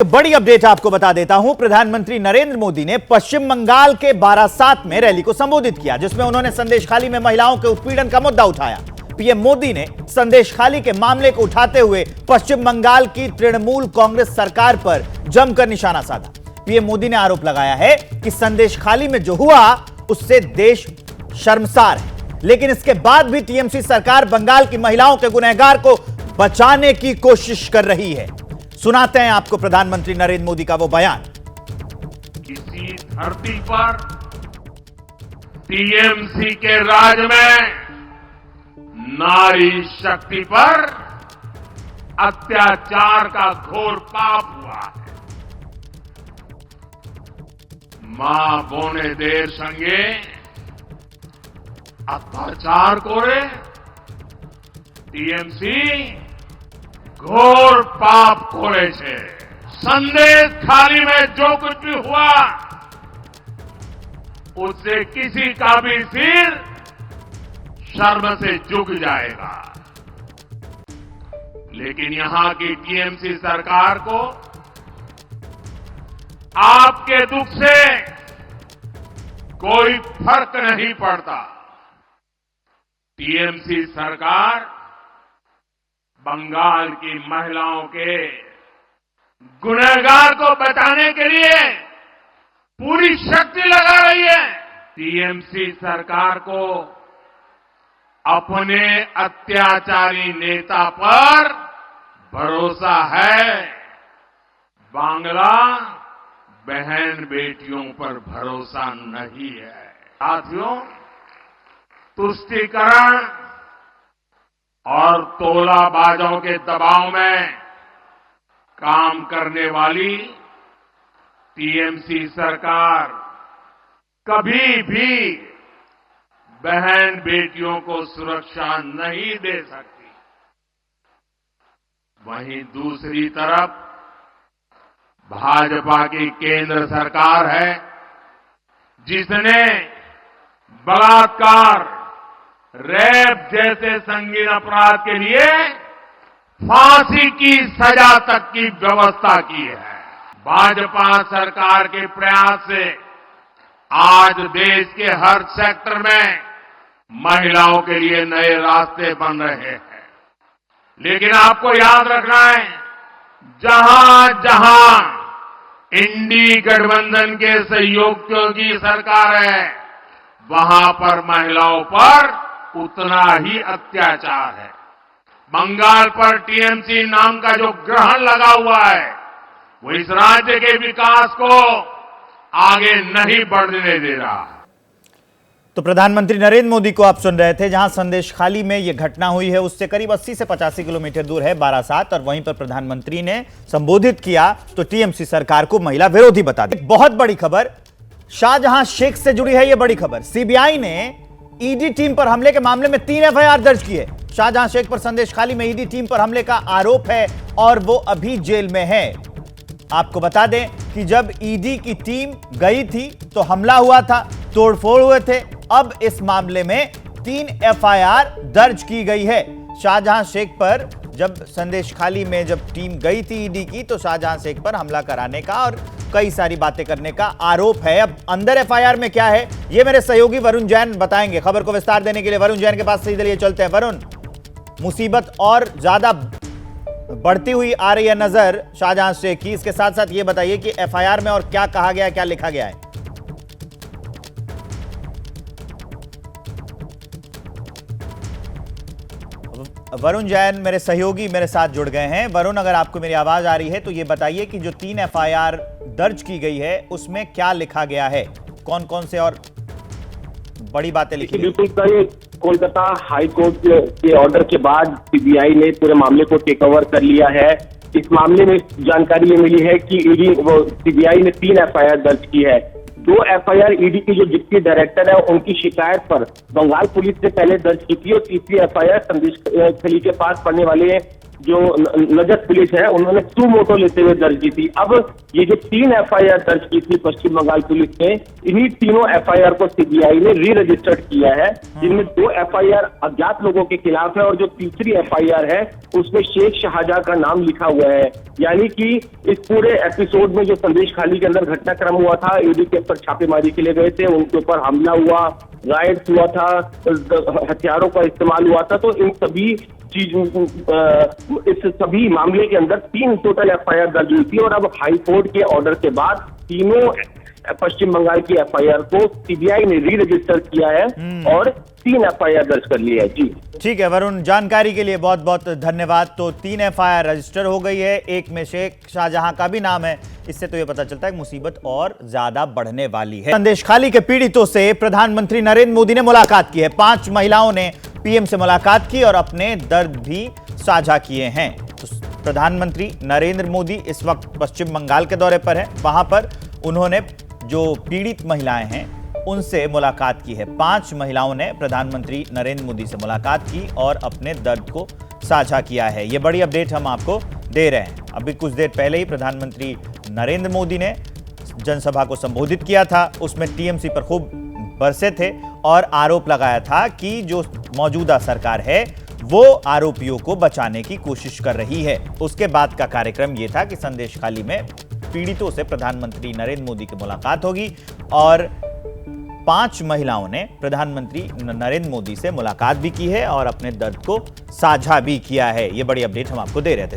बड़ी अपडेट आपको बता देता हूं। प्रधानमंत्री नरेंद्र मोदी ने पश्चिम बंगाल के बारासात में रैली को संबोधित किया, जिसमें उन्होंने संदेशखाली में महिलाओं के उत्पीड़न का मुद्दा उठाया। पीएम मोदी ने संदेशखाली के मामले को उठाते हुए पश्चिम बंगाल की तृणमूल कांग्रेस सरकार पर जमकर निशाना साधा। पीएम मोदी ने आरोप लगाया है कि संदेशखाली में जो हुआ उससे देश शर्मसार है, लेकिन इसके बाद भी टीएमसी सरकार बंगाल की महिलाओं के गुनहगार को बचाने की कोशिश कर रही है। सुनाते हैं आपको प्रधानमंत्री नरेंद्र मोदी का वो बयान। इसी धरती पर टीएमसी के राज में नारी शक्ति पर अत्याचार का घोर पाप हुआ है। मां बोने देर संगे अत्याचार कोरे टीएमसी घोर पाप कोरे छे। संदेश खाली में जो कुछ भी हुआ उससे किसी का भी सिर शर्म से झुक जाएगा, लेकिन यहां की टीएमसी सरकार को आपके दुख से कोई फर्क नहीं पड़ता। टीएमसी सरकार बंगाल की महिलाओं के गुनहगार को बचाने के लिए पूरी शक्ति लगा रही है। टीएमसी सरकार को अपने अत्याचारी नेता पर भरोसा है, बांग्ला बहन बेटियों पर भरोसा नहीं है। साथियों, तुष्टीकरण और तोलाबाजों के दबाव में काम करने वाली टीएमसी सरकार कभी भी बहन बेटियों को सुरक्षा नहीं दे सकती। वहीं दूसरी तरफ भाजपा की केंद्र सरकार है, जिसने बलात्कार, रेप जैसे संगीन अपराध के लिए फांसी की सजा तक की व्यवस्था की है। भाजपा सरकार के प्रयास से आज देश के हर सेक्टर में महिलाओं के लिए नए रास्ते बन रहे हैं। लेकिन आपको याद रखना है, जहां जहां इंडी गठबंधन के सहयोगियों की सरकार है, वहां पर महिलाओं पर उतना ही अत्याचार है। बंगाल पर टीएमसी नाम का जो ग्रहण लगा हुआ है, वो इस राज्य के विकास को आगे नहीं बढ़ने दे रहा है। तो प्रधानमंत्री नरेंद्र मोदी को आप सुन रहे थे। जहां संदेशखाली में यह घटना हुई है उससे करीब 80 से 85 किलोमीटर दूर है बारासात, और वहीं पर प्रधानमंत्री ने संबोधित किया तो टीएमसी सरकार को महिला विरोधी बता दिया। बहुत बड़ी खबर शाहजहां शेख से जुड़ी है। यह बड़ी खबर, सीबीआई ने ईडी टीम पर हमले के मामले में 3 एफआईआर दर्ज की है। शाहजहां शेख पर संदेशखाली में ईडी टीम पर हमले का आरोप है और वो अभी जेल में है। आपको बता दें कि जब ईडी की टीम गई थी तो हमला हुआ था, तोड़फोड़ हुए थे। अब इस मामले में 3 एफआईआर दर्ज की गई है। शाहजहां शेख पर जब संदेशखाली में जब टीम गई थी ईडी की, तो शाहजहां शेख पर हमला कराने का और कई सारी बातें करने का आरोप है। अब अंदर एफआईआर में क्या है, ये मेरे सहयोगी वरुण जैन बताएंगे। खबर को विस्तार देने के लिए वरुण जैन के पास सीधे लिए चलते हैं। वरुण, मुसीबत और ज्यादा बढ़ती हुई आ रही है नजर शाहजहां शेख की। इसके साथ साथ ये बताइए कि एफआईआर में और क्या कहा गया है, क्या लिखा गया है? वरुण जैन मेरे सहयोगी मेरे साथ जुड़ गए हैं। वरुण, अगर आपको मेरी आवाज आ रही है तो ये बताइए कि जो 3 एफआईआर दर्ज की गई है उसमें क्या लिखा गया है, कौन कौन से और बड़ी बातें लिखी? बिल्कुल, कल कोलकाता हाई कोर्ट के ऑर्डर के बाद सीबीआई ने पूरे मामले को टेक ओवर कर लिया है। इस मामले में जानकारी ये मिली है कि सीबीआई ने 3 एफआईआर दर्ज की है। 2 एफआईआर ईडी की जो डिप्टी डायरेक्टर है उनकी शिकायत पर बंगाल पुलिस ने पहले दर्ज की थी, और तीसरी एफआईआर संदेशखाली के पास पड़ने वाले जो नजर पुलिस है उन्होंने सुमोटो लेते हुए दर्ज की थी। अब ये जो 3 एफआईआर दर्ज की थी पश्चिम बंगाल पुलिस ने, इन्हीं तीनों एफआईआर को सीबीआई ने री रजिस्टर्ड किया है, जिनमें 2 एफआईआर अज्ञात लोगों के खिलाफ है और जो तीसरी एफआईआर है उसमें शेख शाहजहां का नाम लिखा हुआ है। यानी कि इस पूरे एपिसोड में जो संदेश खाली के अंदर घटनाक्रम हुआ था, ईडी के ऊपर छापेमारी के लिए गए थे, उनके ऊपर हमला हुआ, राइट्स हुआ था, हथियारों का इस्तेमाल हुआ था, तो इन सभी इस सभी मामले के अंदर 3 टोटल एफआईआर दर्ज हुई थी और अब हाई कोर्ट के ऑर्डर के बाद तीनों पश्चिम बंगाल की एफआईआर को सीबीआई ने री रजिस्टर किया है और 3 एफआईआर दर्ज कर लिया है। जी ठीक है वरुण, जानकारी के लिए बहुत बहुत धन्यवाद। तो 3 एफआईआर रजिस्टर हो गई है, एक में शेख शाहजहां का भी नाम है। इससे तो यह पता चलता है कि मुसीबत और ज्यादा बढ़ने वाली है। संदेश खाली के पीड़ितों से प्रधानमंत्री नरेंद्र मोदी ने मुलाकात की है। 5 महिलाओं ने पीएम से मुलाकात की और अपने दर्द भी साझा किए हैं। तो प्रधानमंत्री नरेंद्र मोदी इस वक्त पश्चिम बंगाल के दौरे पर हैं। वहां पर उन्होंने जो पीड़ित महिलाएं हैं उनसे मुलाकात की है। 5 महिलाओं ने प्रधानमंत्री नरेंद्र मोदी से मुलाकात की और अपने दर्द को साझा किया है। यह बड़ी अपडेट हम आपको दे रहे हैं। अभी कुछ देर पहले ही प्रधानमंत्री नरेंद्र मोदी ने जनसभा को संबोधित किया था। उसमें टीएमसी पर खूब बरसे थे और आरोप लगाया था कि जो मौजूदा सरकार है वो आरोपियों को बचाने की कोशिश कर रही है। उसके बाद का कार्यक्रम यह था कि संदेश खाली में पीड़ितों से प्रधानमंत्री नरेंद्र मोदी की मुलाकात होगी और 5 महिलाओं ने प्रधानमंत्री नरेंद्र मोदी से मुलाकात भी की है और अपने दर्द को साझा भी किया है। यह बड़ी अपडेट हम आपको दे रहे थे।